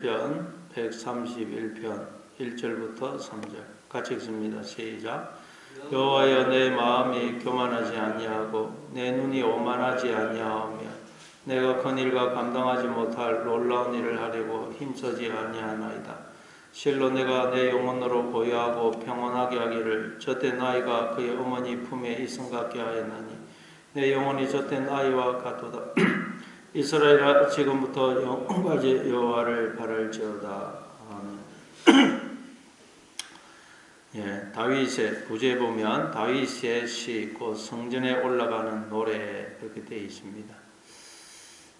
편 131편 1절부터 3절 같이 읽습니다. 시작. 여호와여, 내 마음이 교만하지 아니하고 내 눈이 오만하지 아니하오며 내가 큰 일과 감당하지 못할 놀라운 일을 하려고 힘쓰지 아니하나이다. 실로 내가 내 영혼으로 보유하고 평온하게 하기를 젖된 아이가 그의 어머니 품에 있음 같게 하였나니 내 영혼이 젖된 아이와 같도다. 이스라엘아, 지금부터 영원까지 여호와를 바랄지어다. 아멘. 예, 다윗의 구제에 보면 다윗의 시, 곧 성전에 올라가는 노래 이렇게 되어 있습니다.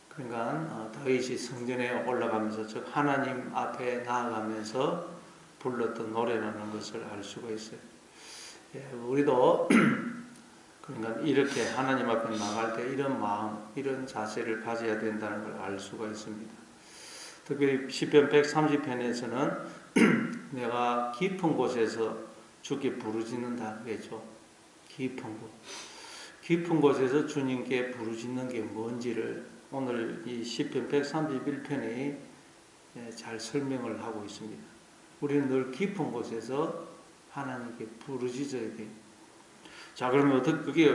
그러니까 다윗이 성전에 올라가면서 즉 하나님 앞에 나아가면서 불렀던 노래라는 것을 알 수가 있어요. 예, 우리도 그러니까 이렇게 하나님 앞에 나갈 때 이런 마음, 이런 자세를 가져야 된다는 걸 알 수가 있습니다. 특별히 시편 130편에서는 내가 깊은 곳에서 주께 부르짖는다 그랬죠. 깊은 곳. 깊은 곳에서 주님께 부르짖는 게 뭔지를 오늘 이 시편 131편이 잘 설명을 하고 있습니다. 우리는 늘 깊은 곳에서 하나님께 부르짖어야 돼요. 자, 그러면 어떻게 그게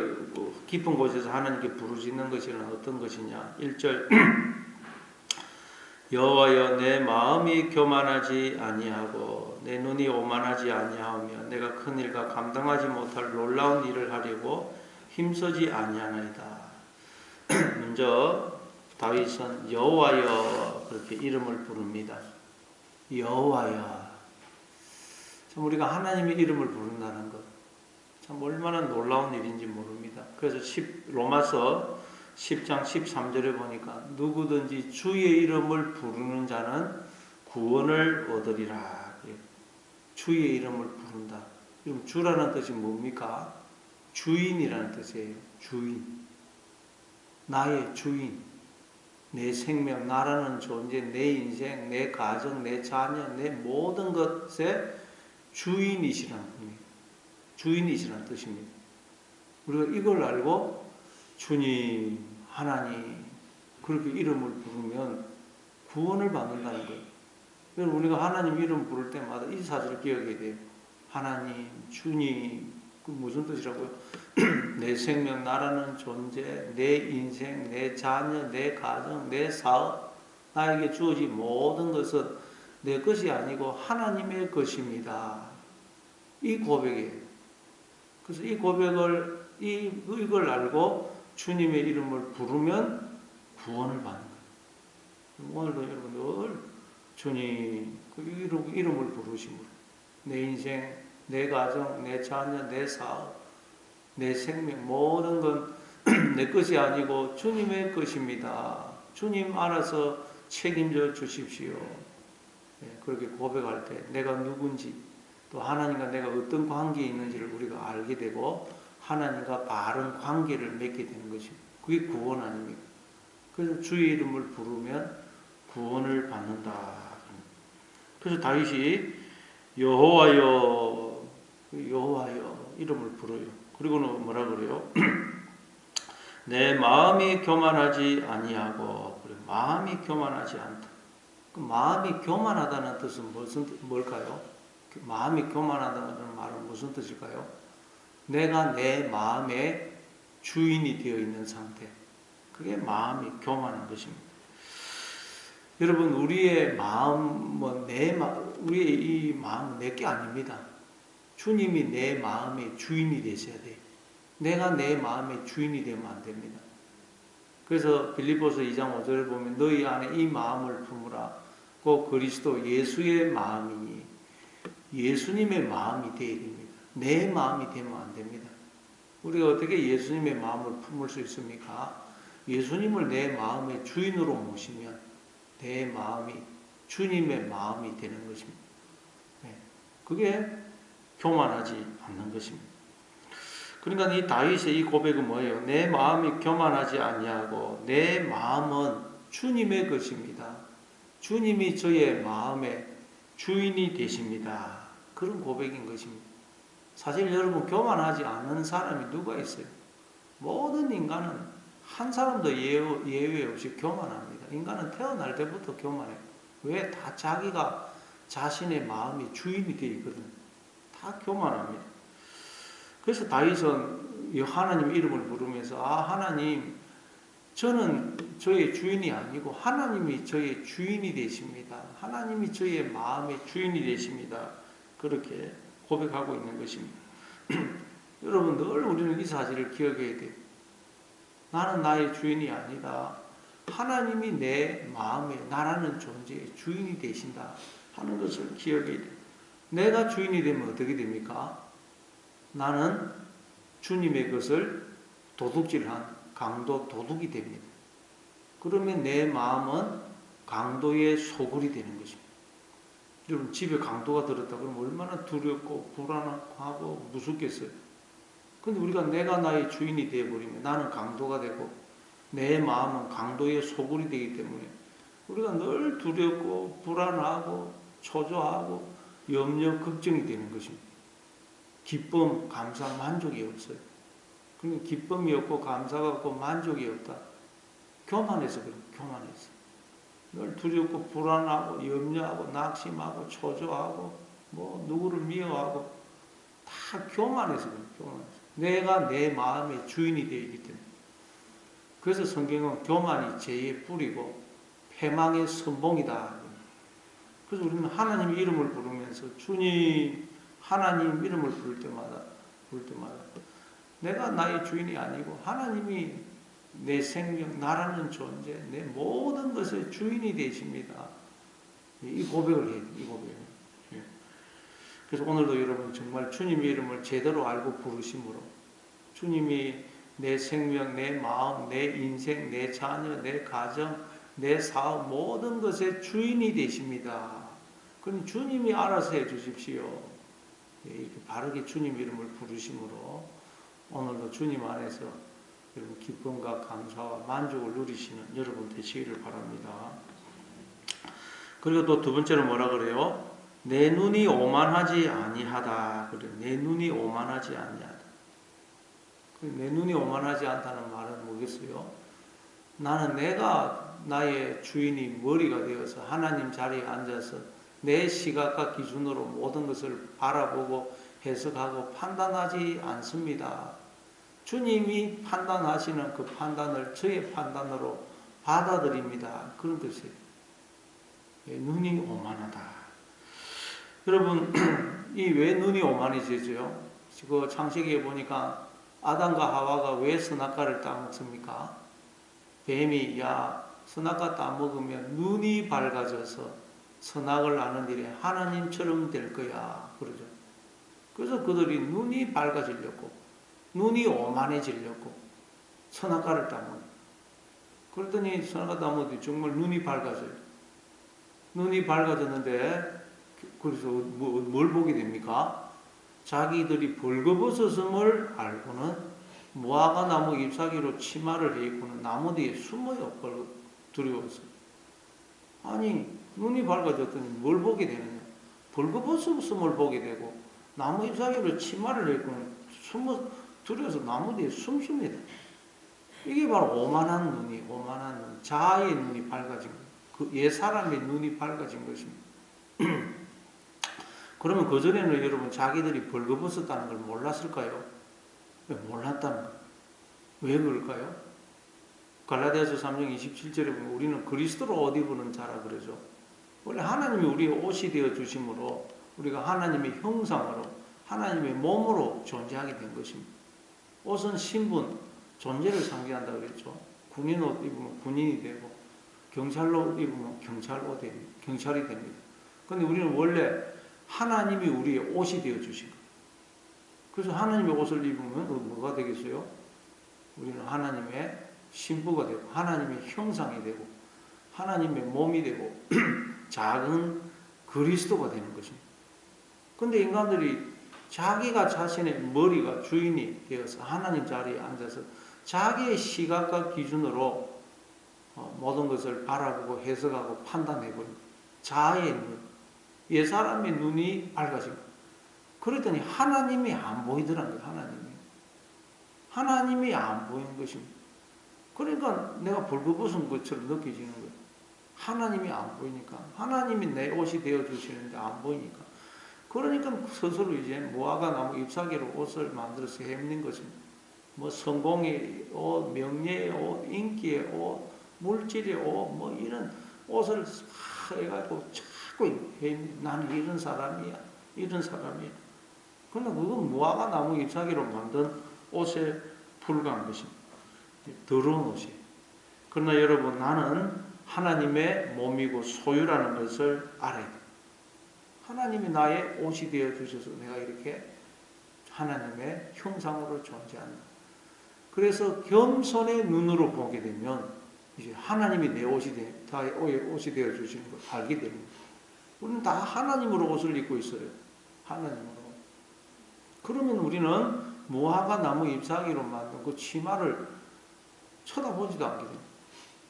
깊은 곳에서 하나님께 부르짖는 것이란 어떤 것이냐? 1절 여호와여, 내 마음이 교만하지 아니하고 내 눈이 오만하지 아니하오며 내가 큰 일과 감당하지 못할 놀라운 일을 하려고 힘쓰지 아니하나이다. 먼저 다윗은 여호와여 그렇게 이름을 부릅니다. 여호와여. 참 우리가 하나님의 이름을 부른다는 것 참 얼마나 놀라운 일인지 모릅니다. 그래서 로마서 10장 13절에 보니까 누구든지 주의 이름을 부르는 자는 구원을 얻으리라. 주의 이름을 부른다. 그럼 주라는 뜻이 뭡니까? 주인이라는 뜻이에요. 주인. 나의 주인. 내 생명, 나라는 존재, 내 인생, 내 가정, 내 자녀, 내 모든 것의 주인이시라는 분이에요. 주인이시라는 뜻입니다. 우리가 이걸 알고 주님, 하나님 그렇게 이름을 부르면 구원을 받는다는 거예요. 그래서 우리가 하나님 이름 부를 때마다 이 사실을 기억해야 돼요. 하나님, 주님, 그 무슨 뜻이라고요? 내 생명, 나라는 존재, 내 인생, 내 자녀, 내 가정, 내 사업, 나에게 주어진 모든 것은 내 것이 아니고 하나님의 것입니다. 이 고백이에요. 그래서 이 고백을, 이걸 알고 주님의 이름을 부르면 구원을 받는 거예요. 오늘도 여러분 늘 주님, 그 이름을 부르심으로 내 인생, 내 가정, 내 자녀, 내 사업, 내 생명, 모든 건 내 것이 아니고 주님의 것입니다. 주님 알아서 책임져 주십시오. 그렇게 고백할 때 내가 누군지 또 하나님과 내가 어떤 관계에 있는지를 우리가 알게 되고 하나님과 바른 관계를 맺게 되는 것입니다. 그게 구원 아닙니까? 그래서 주의 이름을 부르면 구원을 받는다. 그래서 다윗이 여호와여 이름을 부르요. 그리고는 뭐라 그래요? 내 마음이 교만하지 아니하고, 마음이 교만하지 않다. 그 마음이 교만하다는 뜻은 뭘까요? 마음이 교만하다는 말은 무슨 뜻일까요? 내가 내 마음의 주인이 되어 있는 상태. 그게 마음이 교만한 것입니다. 여러분, 우리의 마음, 우리의 이 마음은 내게 아닙니다. 주님이 내 마음의 주인이 되셔야 돼요. 내가 내 마음의 주인이 되면 안 됩니다. 그래서 빌립보서 2장 5절을 보면 너희 안에 이 마음을 품으라. 그 그리스도 예수의 마음이니 예수님의 마음이 되어야 됩니다. 내 마음이 되면 안 됩니다. 우리가 어떻게 예수님의 마음을 품을 수 있습니까? 예수님을 내 마음의 주인으로 모시면 내 마음이 주님의 마음이 되는 것입니다. 그게 교만하지 않는 것입니다. 그러니까 이 다윗의 이 고백은 뭐예요? 내 마음이 교만하지 아니하고 내 마음은 주님의 것입니다. 주님이 저의 마음의 주인이 되십니다. 그런 고백인 것입니다. 사실 여러분 교만하지 않는 사람이 누가 있어요? 모든 인간은 한 사람도 예외 없이 교만합니다. 인간은 태어날 때부터 교만해요. 왜? 다 자기가 자신의 마음의 주인이 되어 있거든. 다 교만합니다. 그래서 다윗은 하나님 이름을 부르면서 하나님, 저는 저의 주인이 아니고 하나님이 저의 주인이 되십니다. 하나님이 저의 마음의 주인이 되십니다. 그렇게 고백하고 있는 것입니다. 여러분, 늘 우리는 이 사실을 기억해야 돼요. 나는 나의 주인이 아니다. 하나님이 내 마음에 나라는 존재의 주인이 되신다 하는 것을 기억해야 돼요. 내가 주인이 되면 어떻게 됩니까? 나는 주님의 것을 도둑질한 강도 도둑이 됩니다. 그러면 내 마음은 강도의 소굴이 되는 것입니다. 여러분, 집에 강도가 들었다 그러면 얼마나 두렵고 불안하고 무섭겠어요. 근데 우리가 내가 나의 주인이 되어버리면 나는 강도가 되고 내 마음은 강도의 소굴이 되기 때문에 우리가 늘 두렵고 불안하고 초조하고 염려, 걱정이 되는 것입니다. 기쁨, 감사, 만족이 없어요. 그러니까 기쁨이 없고 감사가 없고 만족이 없다. 교만해서 그래요. 교만해서. 늘 두렵고 불안하고 염려하고 낙심하고 초조하고 누구를 미워하고 다 교만해서 그래요. 교만해서. 내가 내 마음의 주인이 되어 있기 때문에. 그래서 성경은 교만이 죄의 뿌리고 패망의 선봉이다. 그래서 우리는 하나님 이름을 부르면서 주님, 하나님 이름을 부를 때마다 내가 나의 주인이 아니고 하나님이 내 생명, 나라는 존재, 내 모든 것의 주인이 되십니다. 이 고백을 해야 돼요. 이 고백을. 그래서 오늘도 여러분 정말 주님의 이름을 제대로 알고 부르심으로 주님이 내 생명, 내 마음, 내 인생, 내 자녀, 내 가정, 내 사업 모든 것의 주인이 되십니다. 그럼 주님이 알아서 해 주십시오. 이렇게 바르게 주님 이름을 부르심으로 오늘도 주님 안에서 여러분 기쁨과 감사와 만족을 누리시는 여러분 되시기를 바랍니다. 그리고 또 두 번째로 뭐라 그래요? 내 눈이 오만하지 아니하다. 그래, 내 눈이 오만하지 아니하다. 내 눈이 오만하지 않다는 말은 뭐겠어요? 나는 내가 나의 주인이 머리가 되어서 하나님 자리에 앉아서 내 시각과 기준으로 모든 것을 바라보고 해석하고 판단하지 않습니다. 주님이 판단하시는 그 판단을 저의 판단으로 받아들입니다. 그런 뜻이에요. 눈이 오만하다. 여러분, 이 왜 눈이 오만해지죠? 그 창세기에 보니까 아담과 하와가 왜 선악과를 따먹습니까? 뱀이 선악과 따먹으면 눈이 밝아져서 선악을 아는 일에 하나님처럼 될 거야. 그러죠. 그래서 그들이 눈이 밝아지려고, 눈이 오만해지려고 선악과를 따먹어요. 그랬더니 선악과 따먹더니 정말 눈이 밝아져요. 눈이 밝아졌는데 그래서 뭘 보게 됩니까? 자기들이 벌거벗었음을 알고는 무화과 나무 잎사귀로 치마를 해 입고는 나무 뒤에 숨어요. 두려워서. 아니, 눈이 밝아졌더니 뭘 보게 되느냐? 벌거벗었음을 보게 되고 나무 잎사귀로 치마를 해 입고는 두려워서 나무 뒤에 숨습니다. 이게 바로 오만한 눈이, 오만한 눈, 자아의 눈이 밝아진 거예요. 그 옛사람의 눈이 밝아진 것입니다. 그러면 그전에는 여러분 자기들이 벌거벗었다는 걸 몰랐을까요? 몰랐다는 거예요. 왜 그럴까요? 갈라디아서 3장 27절에 보면 우리는 그리스도로 옷 입은 자라 그러죠. 원래 하나님이 우리의 옷이 되어 주심으로 우리가 하나님의 형상으로 하나님의 몸으로 존재하게 된 것입니다. 옷은 신분, 존재를 상징한다고 그랬죠. 군인 옷 입으면 군인이 되고 경찰 옷 입으면 경찰이 됩니다. 그런데 우리는 원래 하나님이 우리의 옷이 되어 주신 거예요. 그래서 하나님의 옷을 입으면 뭐가 되겠어요? 우리는 하나님의 신부가 되고 하나님의 형상이 되고 하나님의 몸이 되고 작은 그리스도가 되는 것입니다. 그런데 인간들이 자기가 자신의 머리가 주인이 되어서 하나님 자리에 앉아서 자기의 시각과 기준으로 모든 것을 바라보고 해석하고 판단해버립니다. 자아의 눈, 옛사람의 눈이 밝아진 거예요. 그랬더니 하나님이 안 보이더라는 거예요. 하나님이 안 보이는 것입니다. 그러니까 내가 벌거벗은 것처럼 느껴지는 거예요. 하나님이 안 보이니까. 하나님이 내 옷이 되어주시는데 안 보이니까. 그러니까 스스로 이제 무화과 나무 잎사귀로 옷을 만들어서 헤엄는 것입니다. 뭐 성공의 옷, 명예의 옷, 인기의 옷, 물질의 옷, 뭐 이런 옷을 해가지고 자꾸 헤엄는, 나는 이런 사람이야, 이런 사람이야. 그러나 그건 무화과 나무 잎사귀로 만든 옷에 불과한 것입니다. 더러운 옷이. 그러나 여러분, 나는 하나님의 몸이고 소유라는 것을 알아야 돼요. 하나님이 나의 옷이 되어 주셔서 내가 이렇게 하나님의 형상으로 존재한다. 그래서 겸손의 눈으로 보게 되면 이제 하나님이 내 옷이 되어 주시는 걸 알게 됩니다. 우리는 다 하나님으로 옷을 입고 있어요. 하나님으로. 그러면 우리는 무화과 나무 잎사귀로 만든 그 치마를 쳐다보지도 않게 됩니다.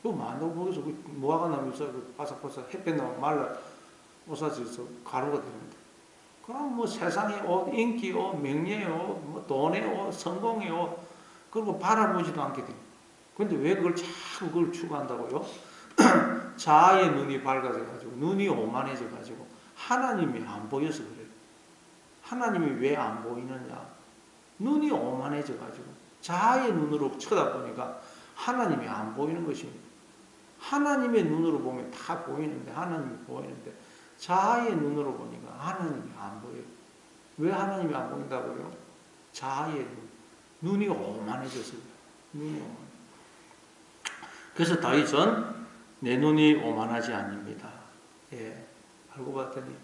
그 만다고 보고서 무화과 나무 잎사귀 바삭바삭 햇볕 나면 말라 부서져서 가루가 됩니다. 그럼 뭐 세상의 옷, 인기 옷, 명예의 옷, 뭐 돈의 옷, 성공의 옷, 그리고 바라보지도 않게 됩니다. 그런데 왜 그걸 자꾸 그걸 추구한다고요? 자아의 눈이 밝아져가지고, 눈이 오만해져가지고, 하나님이 안 보여서 그래요. 하나님이 왜 안 보이느냐? 눈이 오만해져가지고, 자아의 눈으로 쳐다보니까 하나님이 안 보이는 것입니다. 하나님의 눈으로 보면 다 보이는데, 하나님이 보이는데, 자아의 눈으로 보니까 하나님이 안 보여요. 왜 하나님이 안 보인다고요? 자아의 눈. 눈이 오만해져서 그래요. 눈이 오만해. 그래서 다윗은 내 눈이 오만하지 않습니다. 예, 알고 봤더니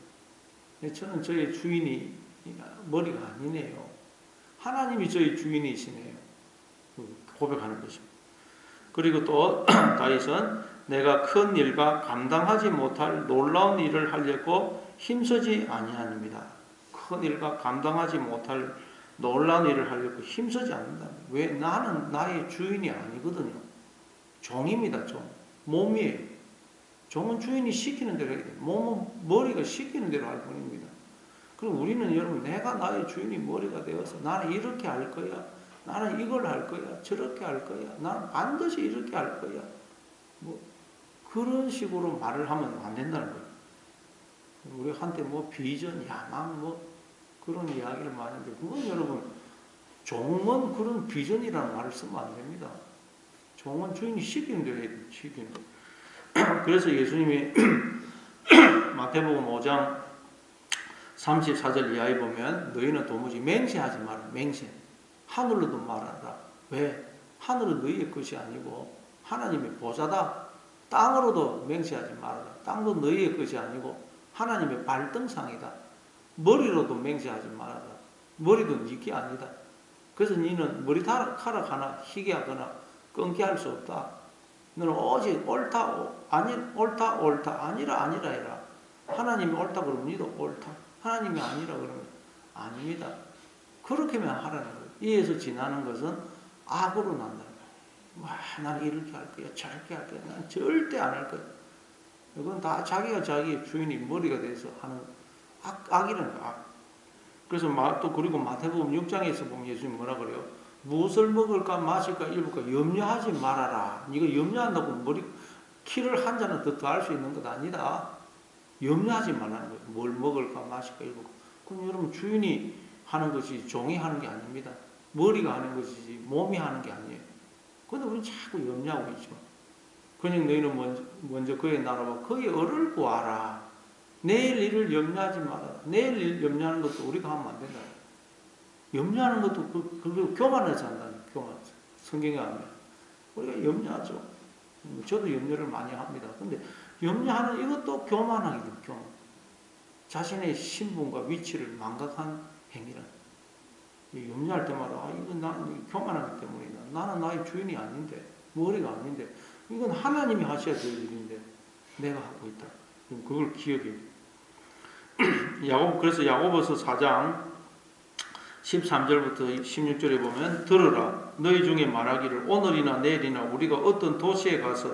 저는 저의 주인이 머리가 아니네요. 하나님이 저의 주인이시네요. 고백하는 것입니다. 그리고 또 다윗은 내가 큰 일과 감당하지 못할 놀라운 일을 하려고 힘쓰지 아니하니이다. 큰 일과 감당하지 못할 놀라운 일을 하려고 힘쓰지 않는다. 왜? 나는 나의 주인이 아니거든요. 종입니다. 종. 몸이에요. 종은 주인이 시키는 대로 해야 돼요. 몸은 머리가 시키는 대로 할 뿐입니다. 그럼 우리는 여러분, 내가 나의 주인이 머리가 되어서 나는 이렇게 할 거야. 나는 이걸 할 거야. 저렇게 할 거야. 나는 반드시 이렇게 할 거야. 뭐 그런 식으로 말을 하면 안 된다는 거예요. 우리 한때 뭐 비전, 야망 뭐 그런 이야기를 많이 하는데, 그건 여러분, 종은 그런 비전이라는 말을 쓰면 안 됩니다. 종은 주인이 시키는 대로 해야 돼요. 시키는 대로. 그래서 예수님이 마태복음 5장 34절 이하에 보면 너희는 도무지 맹세하지 마라. 맹세. 하늘로도 말하라. 왜? 하늘은 너희의 것이 아니고 하나님의 보좌다. 땅으로도 맹세하지 말아라. 땅도 너희의 것이 아니고 하나님의 발등상이다. 머리로도 맹세하지 말아라. 머리도 네게 아니다. 그래서 너는 머리카락 하나 희게 하거나 끊게 할 수 없다. 너는 오직 옳다 아니라 해라. 하나님이 옳다 그러면 너도 옳다. 하나님이 아니라 그러면 아닙니다. 그렇게만 하라는 거예요. 이에서 지나는 것은 악으로 난다. 와, 나는 이렇게 할 거야, 저렇게 할 거야. 난 절대 안 할 거야. 이건 다 자기가 자기 주인이 머리가 돼서 하는 악이라는 거야. 악. 그래서 또 그리고 마태복음 6장에서 보면 예수님이 뭐라 그래요? 무엇을 먹을까 마실까 입을까 염려하지 말아라. 네가 염려한다고 키를 한 잔은 더 할 수 있는 것 아니다. 염려하지 말라는 거예요. 뭘 먹을까 마실까 입을까. 그럼 여러분, 주인이 하는 것이 종이 하는 게 아닙니다. 머리가 하는 것이지 몸이 하는 게 아니에요. 그런데 우리는 자꾸 염려하고 있죠. 그냥 너희는 먼저 그의 나라와 그의 의를 구하라. 내일 일을 염려하지 말아라. 내일 일 염려하는 것도 우리가 하면 안 된다. 염려하는 것도 그리고 교만해서 한다는 교만. 성경에 하면 우리가 염려하죠. 저도 염려를 많이 합니다. 근데 염려하는 이것도 교만하기도 교만. 자신의 신분과 위치를 망각한 행위라. 염려할 때마다 이건 나는 교만하기 때문이다. 나는 나의 주인이 아닌데, 머리가 아닌데, 이건 하나님이 하셔야 될 일인데 내가 하고 있다. 그걸 기억해요. 그래서 야고보서 4장 13절부터 16절에 보면 들으라. 너희 중에 말하기를 오늘이나 내일이나 우리가 어떤 도시에 가서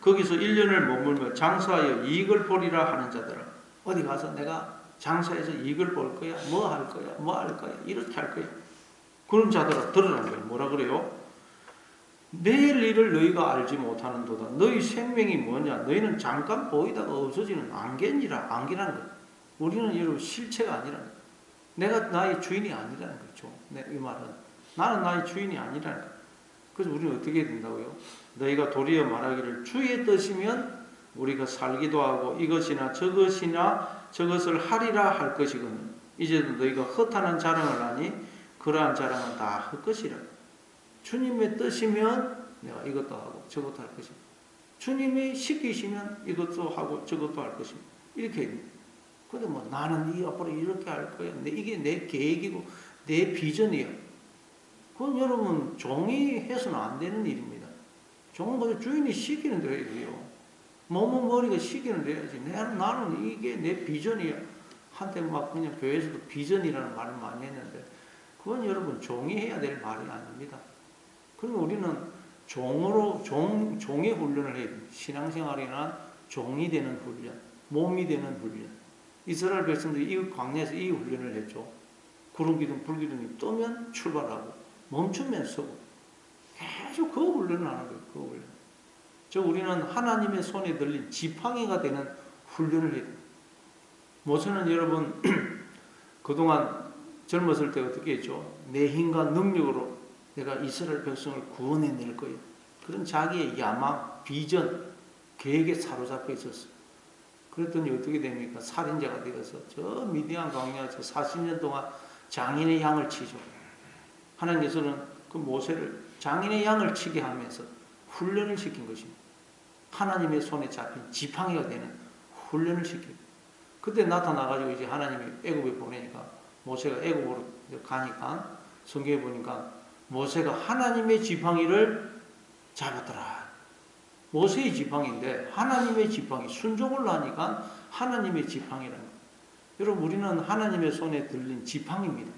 거기서 1년을 머물며 장사하여 이익을 보리라 하는 자들아. 어디 가서 내가 장사해서 이익을 볼 거야. 뭐 할 거야. 뭐 할 거야. 이렇게 할 거야. 그런 자들아 들으라는 거예요. 뭐라 그래요? 내일 일을 너희가 알지 못하는도다. 너희 생명이 뭐냐? 너희는 잠깐 보이다가 없어지는 안개라는 것. 우리는 여러분 실체가 아니라는 것. 내가 나의 주인이 아니라는 거죠. 이 말은 나는 나의 주인이 아니라는 것. 그래서 우리는 어떻게 된다고요? 너희가 도리어 말하기를 주의 뜻이면 우리가 살기도 하고 이것이나 저것을 하리라 할 것이거든. 이제도 너희가 허탄한 자랑을 하니 그러한 자랑은 다 헛것이라. 주님의 뜻이면 내가 이것도 하고 저것도 할 것입니다. 주님이 시키시면 이것도 하고 저것도 할 것입니다. 이렇게. 근데 뭐 나는 이 앞으로 이렇게 할 거야. 이게 내 계획이고 내 비전이야. 그건 여러분 종이 해서는 안 되는 일입니다. 종은 그저 주인이 시키는 대로 해야 돼요. 몸은 머리가 시키는 대로 해야지. 나는 이게 내 비전이야. 한때 막 그냥 교회에서도 비전이라는 말을 많이 했는데 그건 여러분 종이 해야 될 말이 아닙니다. 그러면 우리는 종의 훈련을 해야 됩니다. 신앙생활이나 종이 되는 훈련, 몸이 되는 훈련. 이스라엘 백성들이 이 광야에서 이 훈련을 했죠. 구름기둥, 불기둥이 뜨면 출발하고 멈추면 서고 계속 그 훈련을 하는 거예요. 그 훈련. 우리는 하나님의 손에 들린 지팡이가 되는 훈련을 해야 됩니다. 모세는 여러분 그동안 젊었을 때 어떻게 했죠? 내 힘과 능력으로 내가 이스라엘 백성을 구원해낼 거예요. 그런 자기의 야망, 비전, 계획에 사로잡혀 있었어요. 그랬더니 어떻게 됩니까? 살인자가 되어서 저 미디안 광야에서 40년 동안 장인의 양을 치죠. 하나님께서는 그 모세를 장인의 양을 치게 하면서 훈련을 시킨 것입니다. 하나님의 손에 잡힌 지팡이가 되는 훈련을 시키고 그때 나타나가지고 이제 하나님이 애굽에 보내니까 모세가 애굽으로 가니까 성경에 보니까 모세가 하나님의 지팡이를 잡았더라. 모세의 지팡이인데 하나님의 지팡이, 순종을 하니까 하나님의 지팡이라는 거예요. 여러분 우리는 하나님의 손에 들린 지팡이입니다.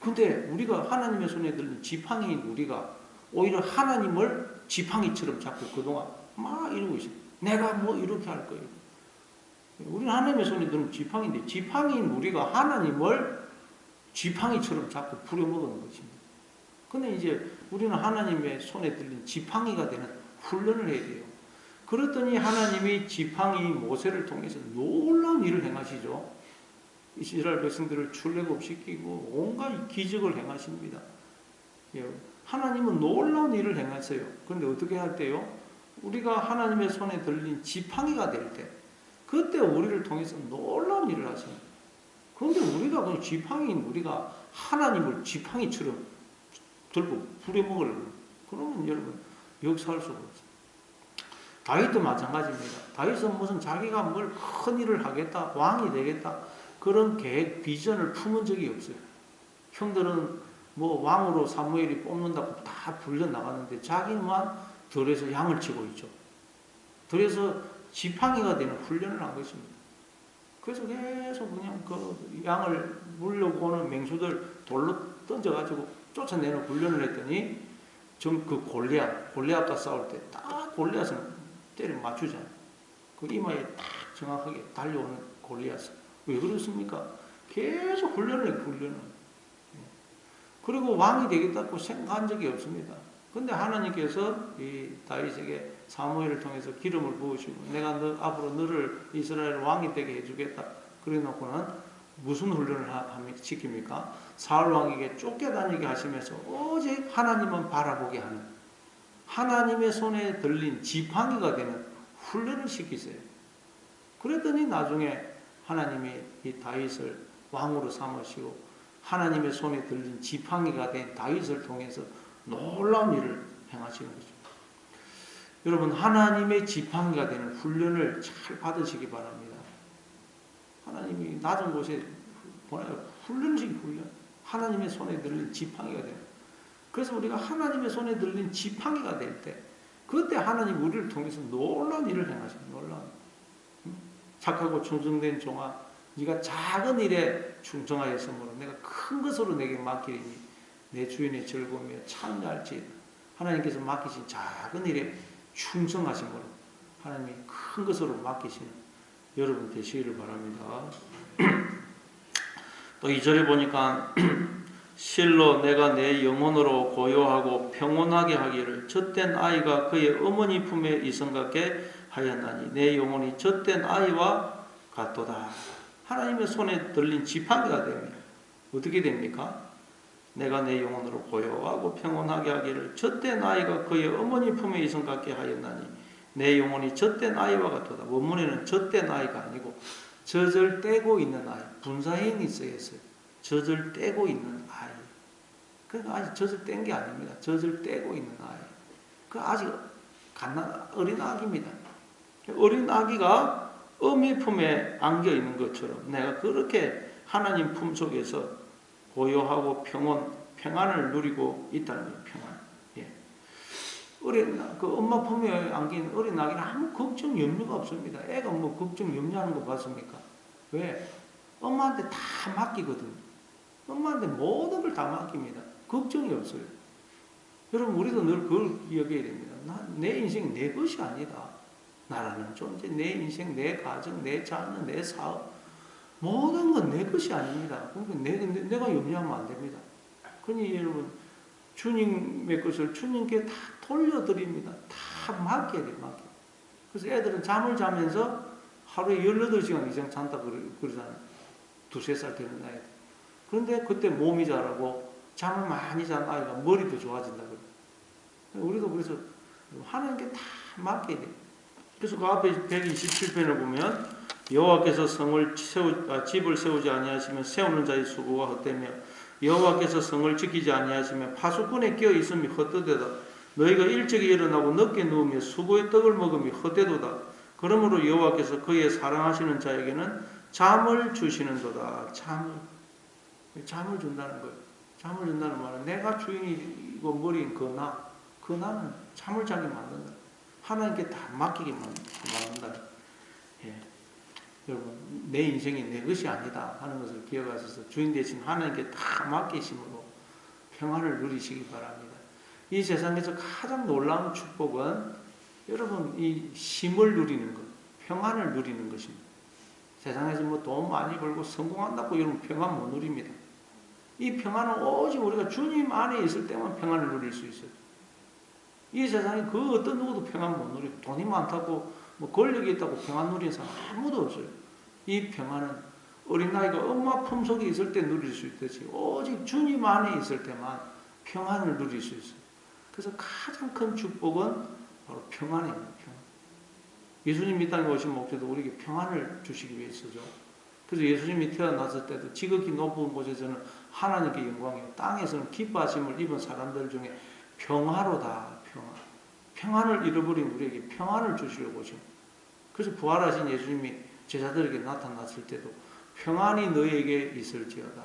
근데 우리가 하나님의 손에 들린 지팡이인 우리가 오히려 하나님을 지팡이처럼 잡고 그동안 막 이러고 있어요. 내가 뭐 이렇게 할 거예요. 우리는 하나님의 손에 들린 지팡이인데 지팡이인 우리가 하나님을 지팡이처럼 잡고 부려먹는 것입니다. 근데 이제 우리는 하나님의 손에 들린 지팡이가 되는 훈련을 해야 돼요. 그랬더니 하나님이 지팡이 모세를 통해서 놀라운 일을 행하시죠. 이스라엘 백성들을 출애굽시키고 온갖 기적을 행하십니다. 하나님은 놀라운 일을 행하세요. 그런데 어떻게 할 때요? 우리가 하나님의 손에 들린 지팡이가 될 때, 그때 우리를 통해서 놀라운 일을 하십니다. 그런데 우리가 그냥 지팡이인 우리가 하나님을 지팡이처럼 들고 부려먹으려고 그러면 여러분 역사할 수가 없어요. 다윗도 마찬가지입니다. 다윗은 무슨 자기가 뭘 큰 일을 하겠다, 왕이 되겠다 그런 계획, 비전을 품은 적이 없어요. 형들은 뭐 왕으로 사무엘이 뽑는다고 다 불려 나가는데 자기만 들에서 양을 치고 있죠. 들에서 지팡이가 되는 훈련을 한 것입니다. 그래서 계속 그냥 그 양을 물려고 오는 맹수들 돌로 던져가지고 쫓아내는 훈련을 했더니 그 골리앗과 싸울 때 딱 골리앗은 때려 맞추잖아요. 그 이마에 딱 정확하게 달려오는 골리앗은 왜 그렇습니까? 계속 훈련을. 그리고 왕이 되겠다고 생각한 적이 없습니다. 근데 하나님께서 이 다윗에게 사무엘을 통해서 기름을 부으시고 내가 앞으로 너를 이스라엘 왕이 되게 해주겠다. 그래 놓고는 무슨 훈련을 시킵니까? 사울 왕에게 쫓겨다니게 하시면서 오직 하나님만 바라보게 하는 하나님의 손에 들린 지팡이가 되는 훈련을 시키세요. 그랬더니 나중에 하나님이 이 다윗을 왕으로 삼으시고 하나님의 손에 들린 지팡이가 된 다윗을 통해서 놀라운 일을 행하시는 거죠. 여러분 하나님의 지팡이가 되는 훈련을 잘 받으시기 바랍니다. 하나님이 낮은 곳에 보내요. 훈련식 훈련. 하나님의 손에 들린 지팡이가 되는. 그래서 우리가 하나님의 손에 들린 지팡이가 될 때 그때 하나님 우리를 통해서 놀라운 일을 행하십니다. 놀라운. 착하고 충성된 종아 네가 작은 일에 충성하였으므로 내가 큰 것으로 내게 맡기리니 내 주인의 즐거움에 참여할지. 하나님께서 맡기신 작은 일에 충성하심으로 하나님이 큰 것으로 맡기시는 여러분 되시기를 바랍니다. 또 2절에 보니까 실로 내가 내 영혼으로 고요하고 평온하게 하기를 젖된 아이가 그의 어머니 품에 이성같게 하였나니 내 영혼이 젖된 아이와 같도다. 하나님의 손에 들린 지팡이가 됩니다. 어떻게 됩니까? 내가 내 영혼으로 고요하고 평온하게 하기를 젖된 아이가 그의 어머니 품에 이성같게 하였나니 내 영혼이 젖된 아이와 같도다. 원문에는 젖된 아이가 아니고 젖을 떼고 있는 아이, 분사형이 쓰였어요. 젖을 떼고 있는 아이. 그러니까 아직 젖을 뗀 게 아닙니다. 젖을 떼고 있는 아이. 그 아직 어린 아기입니다. 어린 아기가 어미 품에 안겨 있는 것처럼 내가 그렇게 하나님 품 속에서 고요하고 평안을 누리고 있다는 거예요. 평안. 예. 그 엄마 품에 안긴 어린 아기는 아무 걱정 염려가 없습니다. 애가 뭐 걱정 염려하는 거 봤습니까? 왜? 엄마한테 다 맡기거든요. 엄마한테 모든 걸 다 맡깁니다. 걱정이 없어요. 여러분 우리도 늘 그걸 기억해야 됩니다. 내 인생이 내 것이 아니다. 나라는 존재, 내 인생, 내 가정, 내 자녀, 내 사업 모든 건 내 것이 아닙니다. 그러니까 내가 염려하면 안 됩니다. 그러니 여러분 주님의 것을 주님께 다 돌려드립니다. 다 맡겨야 돼요. 맡겨. 그래서 애들은 잠을 자면서 하루에 18시간 이상 잔다 그러잖아요. 2-3살 되는 아이들. 그런데 그때 몸이 자라고 잠을 많이 잔 아이가 머리도 좋아진다 그래요. 우리도 그래서 하나님께 다 맡겨야 돼요. 그래서 그 앞에 127편을 보면 여호와께서 집을 세우지 아니하시면 세우는 자의 수고가 헛되며 여호와께서 성을 지키지 아니하시면 파수꾼에 끼어 있음이 헛되도다. 너희가 일찍이 일어나고 늦게 누우며 수고의 떡을 먹음이 헛되도다. 그러므로 여호와께서 그의 사랑하시는 자에게는 잠을 주시는도다. 잠을 준다는 거예요. 잠을 준다는 말은 내가 주인이고 머리인 그 나는 잠을 자게 만든다. 하나님께 다 맡기게 만든다. 예. 여러분 내 인생이 내 것이 아니다 하는 것을 기억하셔서 주인 대신 하나님께 다 맡기심으로 평안을 누리시기 바랍니다. 이 세상에서 가장 놀라운 축복은 여러분 이 쉼을 누리는 것, 평안을 누리는 것입니다. 세상에서 뭐 돈 많이 벌고 성공한다고 여러분 평안 못 누립니다. 이 평안은 오직 우리가 주님 안에 있을 때만 평안을 누릴 수 있어요. 이 세상에 그 어떤 누구도 평안 못 누리고 돈이 많다고 뭐 권력이 있다고 평안 누리는 사람 아무도 없어요. 이 평안은 어린아이가 엄마 품속에 있을 때 누릴 수 있듯이 오직 주님 안에 있을 때만 평안을 누릴 수 있어요. 그래서 가장 큰 축복은 바로 평안입니다. 평안. 예수님이 이 땅에 오신 목적도 우리에게 평안을 주시기 위해서죠. 그래서 예수님이 태어났을 때도 지극히 높은 곳에서는 하나님께 영광이요 땅에서는 기뻐하심을 입은 사람들 중에 평화로다. 평안을 잃어버린 우리에게 평안을 주시려고 오죠. 그래서 부활하신 예수님이 제자들에게 나타났을 때도 평안이 너에게 있을지어다.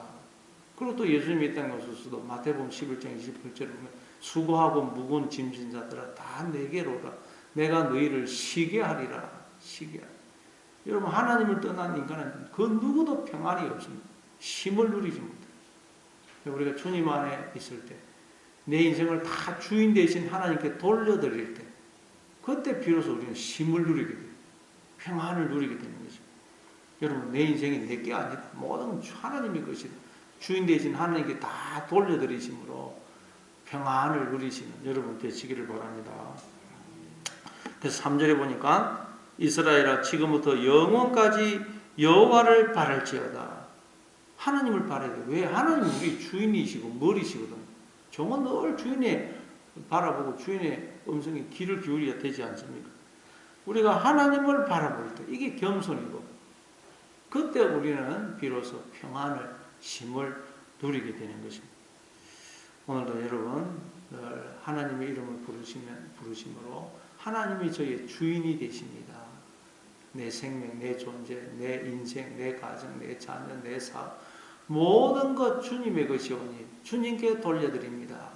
그리고 또 예수님이 이 땅에 오셔서도 마태복음 11장 28절에 보면 수고하고 무거운 짐진 자들아 다 내게로 오라. 내가 너희를 쉬게 하리라. 쉬게 하리라. 여러분 하나님을 떠난 인간은 그 누구도 평안이 없습니다. 쉼을 누리지 못해요. 우리가 주님 안에 있을 때 내 인생을 다 주인 대신 하나님께 돌려드릴 때 그때 비로소 우리는 쉼을 누리게 돼요. 평안을 누리게 되는 것입니다. 여러분 내 인생이 내게 아니다. 모든 하나님의 것이다. 주인 대신 하나님께 다 돌려드리심으로 평안을 누리시는 여러분 되시기를 바랍니다. 그래서 3절에 보니까 이스라엘아 지금부터 영원까지 여호와를 바랄지어다. 하나님을 바라야 돼요. 왜? 하나님은 우리 주인이시고 머리시거든. 종은 늘 주인의 바라보고 주인의 음성에 귀를 기울여야 되지 않습니까? 우리가 하나님을 바라볼 때 이게 겸손이고 그때 우리는 비로소 평안을 쉼을 누리게 되는 것입니다. 오늘도 여러분 늘 하나님의 이름을 부르심으로 하나님이 저의 주인이 되십니다. 내 생명, 내 존재, 내 인생, 내 가정, 내 자녀, 내 사업 모든 것 주님의 것이오니 주님께 돌려드립니다.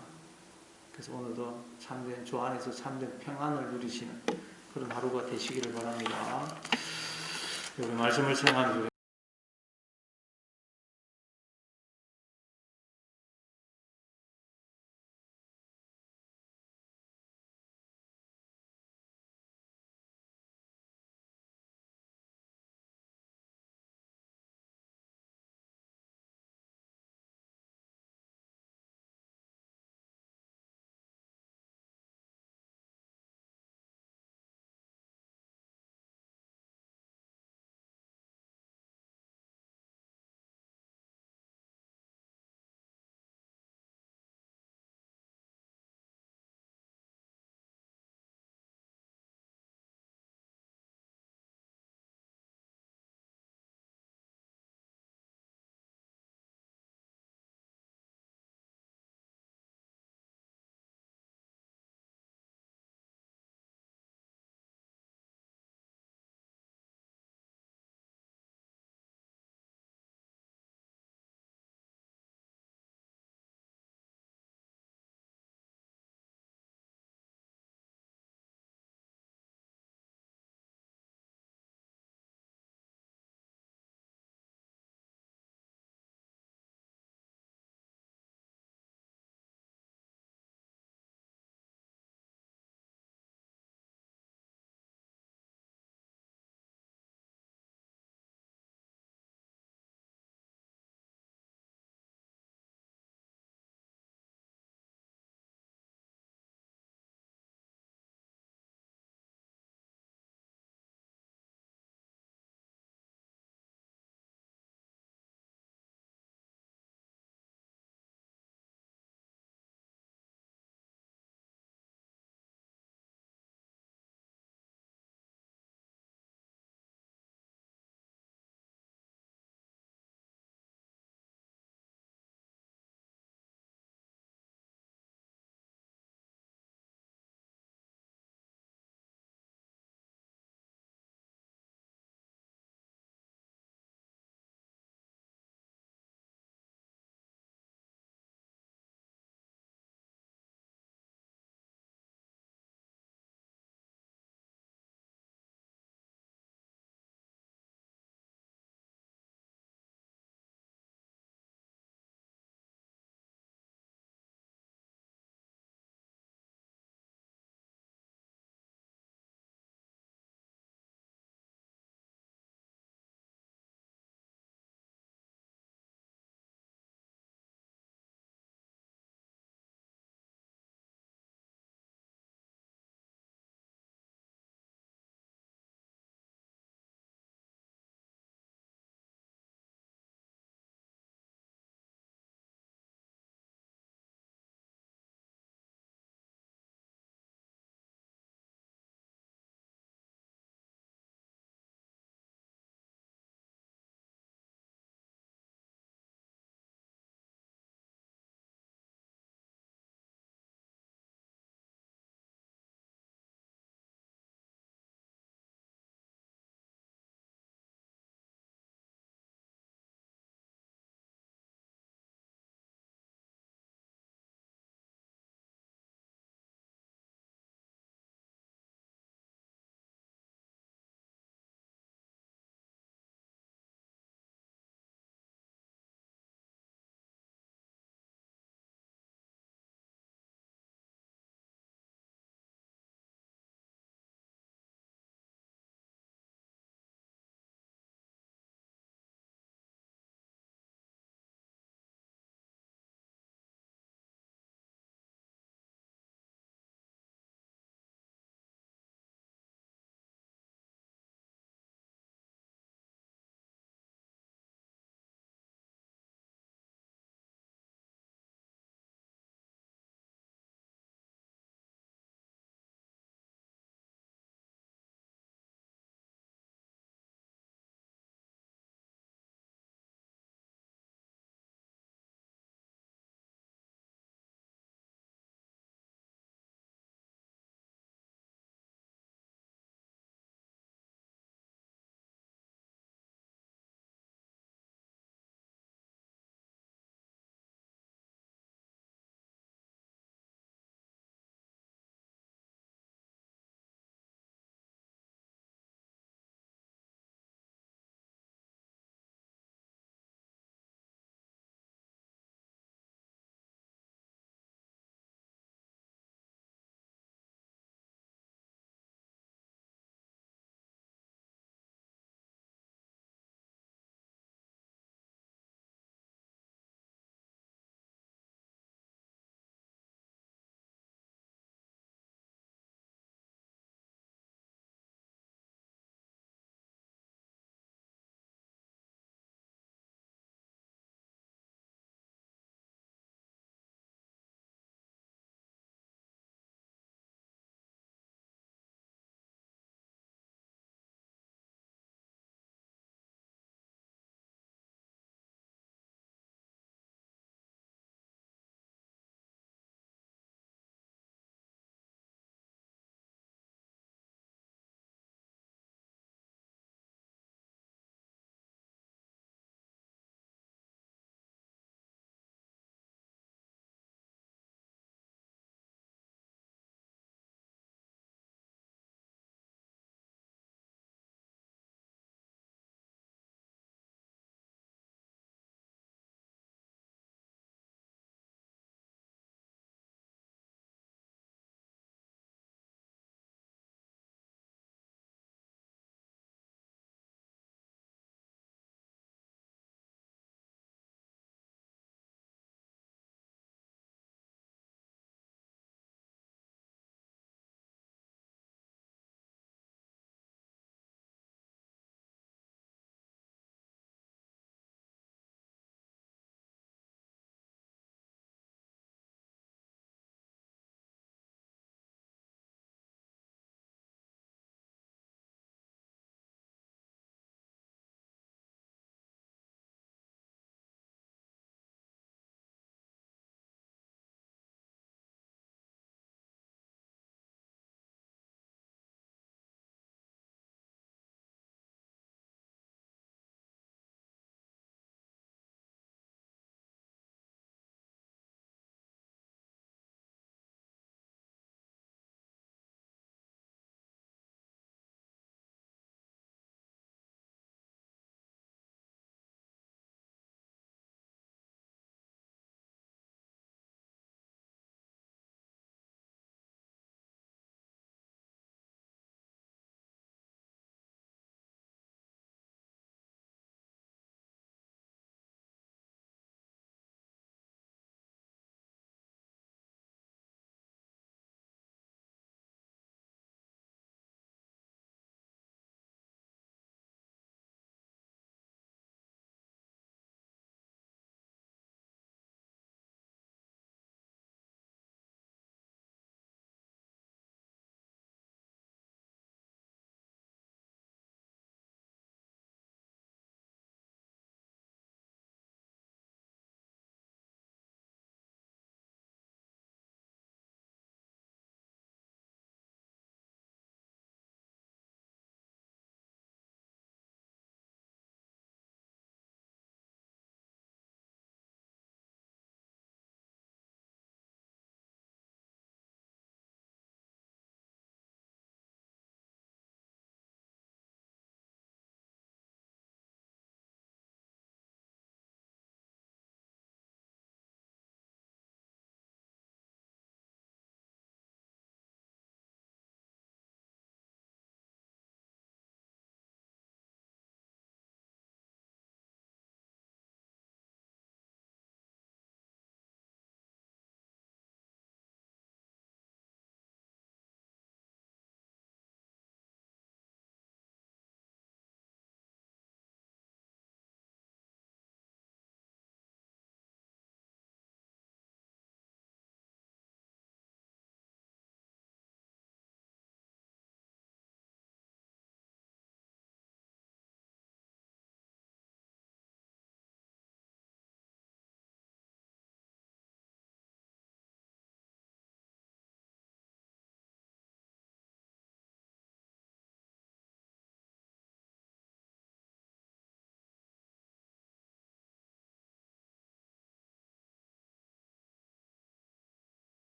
그래서 오늘도 참된 주 안에서 참된 평안을 누리시는 그런 하루가 되시기를 바랍니다. 여러분 말씀을 생각하는